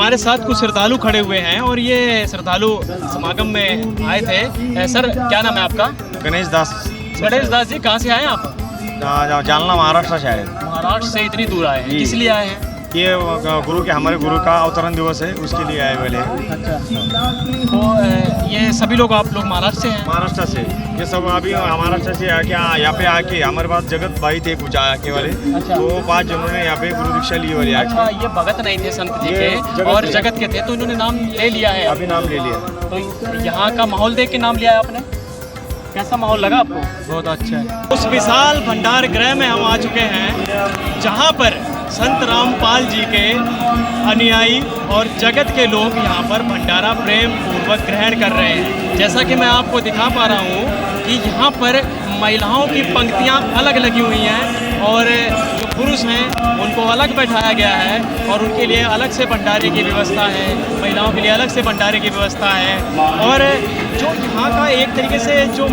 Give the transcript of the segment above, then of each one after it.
हमारे साथ कुछ श्रद्धालु खड़े हुए हैं और ये श्रद्धालु समागम में आए थे। सर क्या नाम है आपका? गणेश दास। गणेश दास जी, कहाँ से आए हैं आप? जालना महाराष्ट्र से आए। महाराष्ट्र से इतनी दूर आए हैं, किस लिए आए हैं? ये हमारे गुरु का अवतरण दिवस है, उसके लिए आए वाले हैं। अच्छा, तो ये सभी लोग आप लोग महाराष्ट्र से हैं? महाराष्ट्र से ये सब अभी महाराष्ट्र से आके यहाँ पे आके हमारे पास जगत भाई थे कुछ आके वाले। अच्छा। तो 5 जनों ने यहाँ पे गुरु दीक्षा ली वाली। अच्छा, ये भगत नहीं थे संत जी के और जगत के थे, तो इन्होंने नाम ले लिया है। अभी नाम ले लिया। तो यहाँ का माहौल देख के नाम लिया है आपने? कैसा माहौल लगा आपको? बहुत अच्छा है। उस विशाल भंडार गृह में हम आ चुके हैं जहाँ पर संत रामपाल जी के अनुयायी और जगत के लोग यहाँ पर भंडारा प्रेम पूर्वक ग्रहण कर रहे हैं। जैसा कि मैं आपको दिखा पा रहा हूँ कि यहाँ पर महिलाओं की पंक्तियाँ अलग लगी हुई हैं और जो पुरुष हैं उनको अलग बैठाया गया है और उनके लिए अलग से भंडारे की व्यवस्था है, महिलाओं के लिए अलग से भंडारे की व्यवस्था है। और जो यहाँ का एक तरीके से जो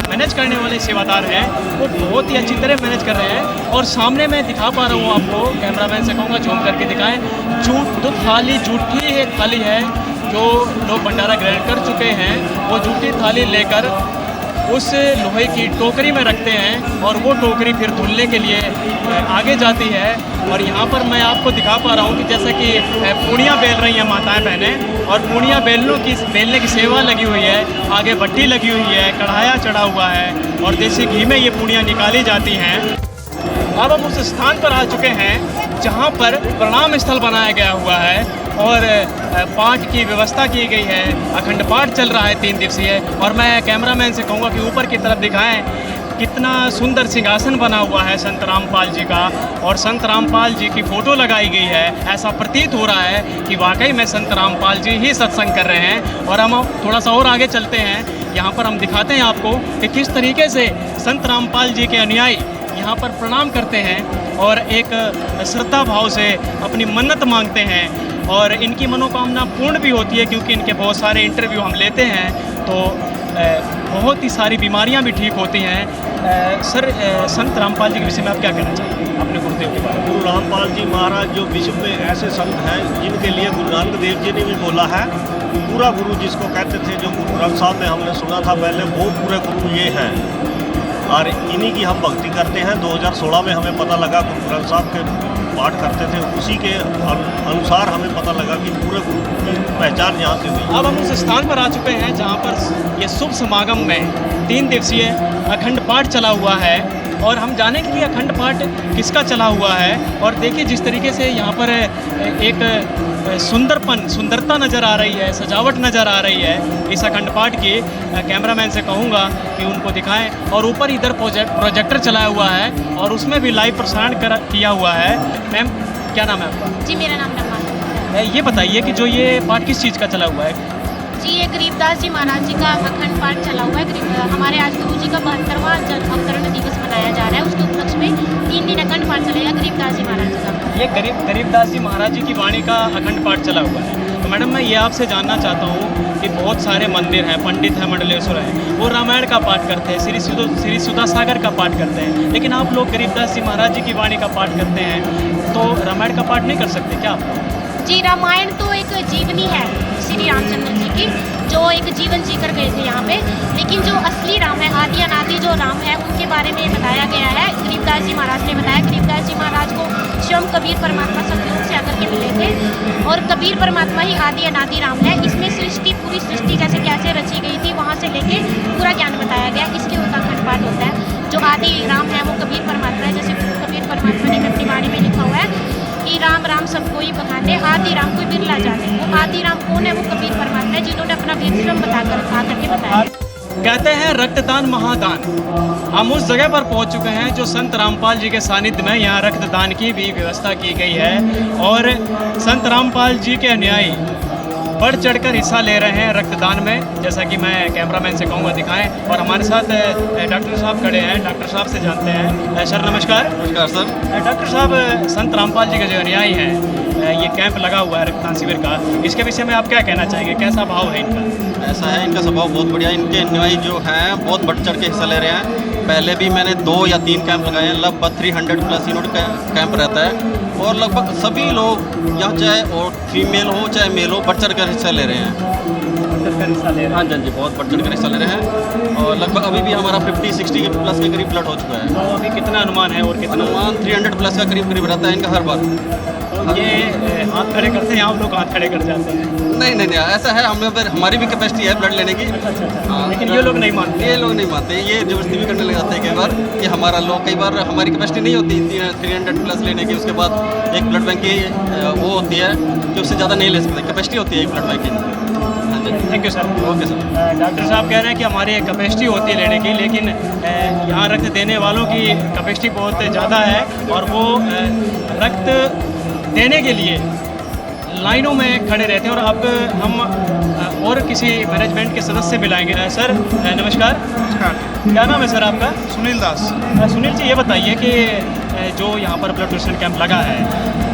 मैनेज करने वाले सेवादार हैं वो बहुत ही अच्छी तरह मैनेज कर रहे हैं। और सामने मैं दिखा पा रहा हूँ आपको, कैमरामैन से कहूँगा झूम करके दिखाएं, जो थाली जूठी है थाली है, जो लोग भंडारा ग्रहण कर चुके हैं वो जूठी थाली लेकर उस लोहे की टोकरी में रखते हैं और वो टोकरी फिर धुलने के लिए आगे जाती है। और यहाँ पर मैं आपको दिखा पा रहा हूँ कि जैसे कि पूड़ियाँ बेल रही हैं माताएं बहनें, और पूड़ियाँ बेलने की सेवा लगी हुई है, आगे भट्टी लगी हुई है, कढ़ाया चढ़ा हुआ है और देसी घी में ये पूड़ियाँ निकाली जाती हैं। अब हम उस स्थान पर आ चुके हैं जहाँ पर प्रणाम स्थल बनाया गया हुआ है और पाठ की व्यवस्था की गई है। अखंड पाठ चल रहा है 3 दिवसीय। और मैं कैमरामैन से कहूँगा कि ऊपर की तरफ दिखाएं कितना सुंदर सिंहासन बना हुआ है संत रामपाल जी का, और संत रामपाल जी की फ़ोटो लगाई गई है। ऐसा प्रतीत हो रहा है कि वाकई में संत रामपाल जी ही सत्संग कर रहे हैं। और हम थोड़ा सा और आगे चलते हैं, यहाँ पर हम दिखाते हैं आपको कि किस तरीके से संत रामपाल जी के अनुयायी यहाँ पर प्रणाम करते हैं और एक श्रद्धा भाव से अपनी मन्नत मांगते हैं और इनकी मनोकामना पूर्ण भी होती है, क्योंकि इनके बहुत सारे इंटरव्यू हम लेते हैं तो बहुत ही सारी बीमारियां भी ठीक होती हैं। सर, संत रामपाल जी के विषय में आप क्या कहना चाहेंगे अपने गुरुदेव के बारे में? गुरु रामपाल जी महाराज जो विश्व में ऐसे संत हैं जिनके लिए गुरु नानक देव जी ने भी बोला है, पूरा गुरु जिसको कहते थे, जो गुरु ग्रंथ साहब में हमने सुना था पहले, वो पूरे गुरु ये हैं और इन्हीं की हम भक्ति करते हैं। 2016 में हमें पता लगा, गुरु ग्रंथ साहब के पाठ करते थे, उसी के अनुसार हमें पता लगा कि पूरे गुरु की पहचान यहाँ से हुई। अब हम उस स्थान पर आ चुके हैं जहाँ पर ये शुभ समागम में 3 दिवसीय अखंड पाठ चला हुआ है और हम जाने के लिए अखंड पाठ किसका चला हुआ है। और देखिए जिस तरीके से यहाँ पर एक सुंदरता नज़र आ रही है, सजावट नज़र आ रही है इस अखंड पाठ की। कैमरामैन से कहूँगा कि उनको दिखाएं। और ऊपर इधर प्रोजेक्टर चलाया हुआ है और उसमें भी लाइव प्रसारण किया हुआ है। मैम क्या नाम है आपका? जी, मेरा नाम रमा है। ये बताइए कि जो ये पाठ किस चीज़ का चला हुआ है? जी, ये गरीबदास जी महाराज जी का अखंड पाठ चला हुआ है। हमारे आज गुरु जी का 72वां अवतरण दिवस मनाया जा रहा है, उसके उपलक्ष्य में 3 दिन अखंड पाठ चलेगा गरीबदास जी महाराज जी का। ये गरीबदास जी महाराज जी की वाणी का अखंड पाठ चला हुआ है। तो मैडम मैं ये आपसे जानना चाहता हूँ कि बहुत सारे मंदिर हैं, पंडित हैं, मंडलेश्वर हैं, वो रामायण का पाठ करते हैं, श्री सुधा सागर का पाठ करते हैं, लेकिन आप लोग गरीबदास जी महाराज जी की वाणी का पाठ करते हैं, तो रामायण का पाठ नहीं कर सकते क्या आप? जी, रामायण तो एक जीवनी है श्री रामचंद्र जी की, जो एक जीवन जीकर गए थे यहाँ पे, लेकिन जो असली राम है, आदि अनादि जो राम है, उनके बारे में बताया गया है। गरीबदास जी महाराज ने बताया, गरीबदास जी महाराज को स्वयं कबीर परमात्मा सतयुग से आकर के मिले थे और कबीर परमात्मा ही आदि अनादि राम है। इसमें पूरी सृष्टि जैसे कैसे रची गई थी वहाँ से लेके पूरा ज्ञान बताया गया। इसके अखंड पाठ होता है। जो आदि राम है वो कबीर परमात्मा है, जैसे कबीर परमात्मा ने अपनी वाणी में लिखा हुआ है कि राम राम सब कोई बखाने, आदि राम कोई बिरला जाने। वो आदि राम कौन है? वो कबीर परमात्मा है, जिन्होंने अपना भेद स्वयं आकर के बताया। कहते हैं रक्तदान महादान। हम उस जगह पर पहुंच चुके हैं जो संत रामपाल जी के सानिध्य में यहाँ रक्तदान की भी व्यवस्था की गई है और संत रामपाल जी के अनुयायी बढ़ चढ़कर हिस्सा ले रहे हैं रक्तदान में, जैसा कि मैं कैमरामैन से कहूँगा दिखाएं। और हमारे साथ डॉक्टर साहब खड़े हैं, डॉक्टर साहब से जानते हैं। सर नमस्कार। नमस्कार सर। डॉक्टर साहब, संत रामपाल जी के जो अनुयायी हैं, ये कैंप लगा हुआ है रक्तदान शिविर का, इसके विषय में आप क्या कहना चाहेंगे? कैसा भाव है इनका? ऐसा है, इनका स्वभाव बहुत बढ़िया। इनके अनुयायी जो हैं बहुत बढ़ चढ़ के हिस्सा ले रहे हैं। पहले भी मैंने 2 या 3 कैंप लगाए हैं, लगभग 300 प्लस यूनिट कैंप रहता है और लगभग सभी लोग यहाँ चाहे और फीमेल हो चाहे मेल हो बढ़ चढ़ कर हिस्सा ले रहे हैं। हाँ जी, हाँ जी, बहुत बढ़ चढ़ कर हिस्सा ले रहे हैं और लगभग अभी भी हमारा 50-60 प्लस के करीब ब्लड हो चुका है। तो अभी कितना अनुमान है और कितना अनुमान 300 प्लस का करीब करीब रहता है इनका हर बार। ये हाथ खड़े करते हैं, आप लोग हाथ खड़े कर जाते हैं? नहीं, ऐसा है, हमारी भी कैपेसिटी है ब्लड लेने की। हाँ, लेकिन ये लोग नहीं मानते? ये लोग नहीं मानते, ये जबरदस्ती भी करने लग जाते हैं कई बार कि हमारा लोग, कई बार हमारी कैपेसिटी नहीं होती 300 प्लस लेने की, उसके बाद एक ब्लड बैंक की वो होती है कि उससे ज़्यादा नहीं ले सकते, कैपेसिटी होती है एक ब्लड बैंक की। हाँ जी, thank you sir. Okay sir. Doctor साहब कह रहे हैं कि हमारी कैपेसिटी होती है लेने की, लेकिन यहाँ रक्त देने वालों की कैपेसिटी बहुत ज़्यादा है और वो रक्त देने के लिए लाइनों में खड़े रहते हैं। और अब हम और किसी मैनेजमेंट के सदस्य मिलाएंगे। सर नमस्कार। नमस्कार। क्या नाम है सर आपका? सुनील दास। सुनील जी, ये बताइए कि जो यहाँ पर ब्लड डोनेशन कैंप लगा है,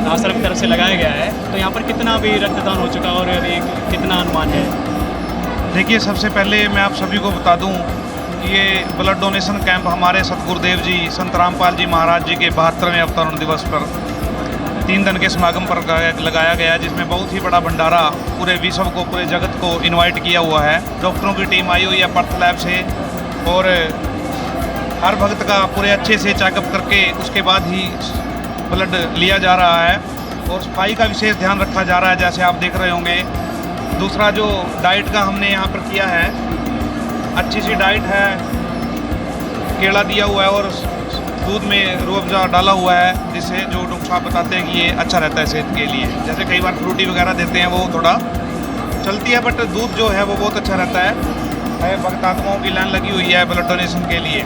आश्रम की तरफ से लगाया गया है, तो यहाँ पर कितना भी रक्तदान हो चुका और अभी कितना अनुमान है? देखिए, सबसे पहले मैं आप सभी को बता दूं कि ये ब्लड डोनेशन कैंप हमारे सतगुरुदेव जी संत रामपाल जी महाराज जी के 72वें अवतरण दिवस पर 3 दिन के समागम पर लगाया गया, जिसमें बहुत ही बड़ा भंडारा पूरे विश्व को, पूरे जगत को इनवाइट किया हुआ है। डॉक्टरों की टीम आई हुई है पर्थ लैब से और हर भक्त का पूरे अच्छे से चेकअप करके उसके बाद ही ब्लड लिया जा रहा है और सफाई का विशेष ध्यान रखा जा रहा है, जैसे आप देख रहे होंगे। दूसरा, जो डाइट का हमने यहाँ पर किया है, अच्छी सी डाइट है, केला दिया हुआ है और दूध में रूह अफ़ज़ा डाला हुआ है, जिससे जो डॉक्टर साहब बताते हैं कि ये अच्छा रहता है सेहत के लिए। जैसे कई बार फ्रूटी वगैरह देते हैं, वो थोड़ा चलती है, बट दूध जो है वो बहुत अच्छा रहता है। भक्त आत्माओं की लाइन लगी हुई है ब्लड डोनेशन के लिए।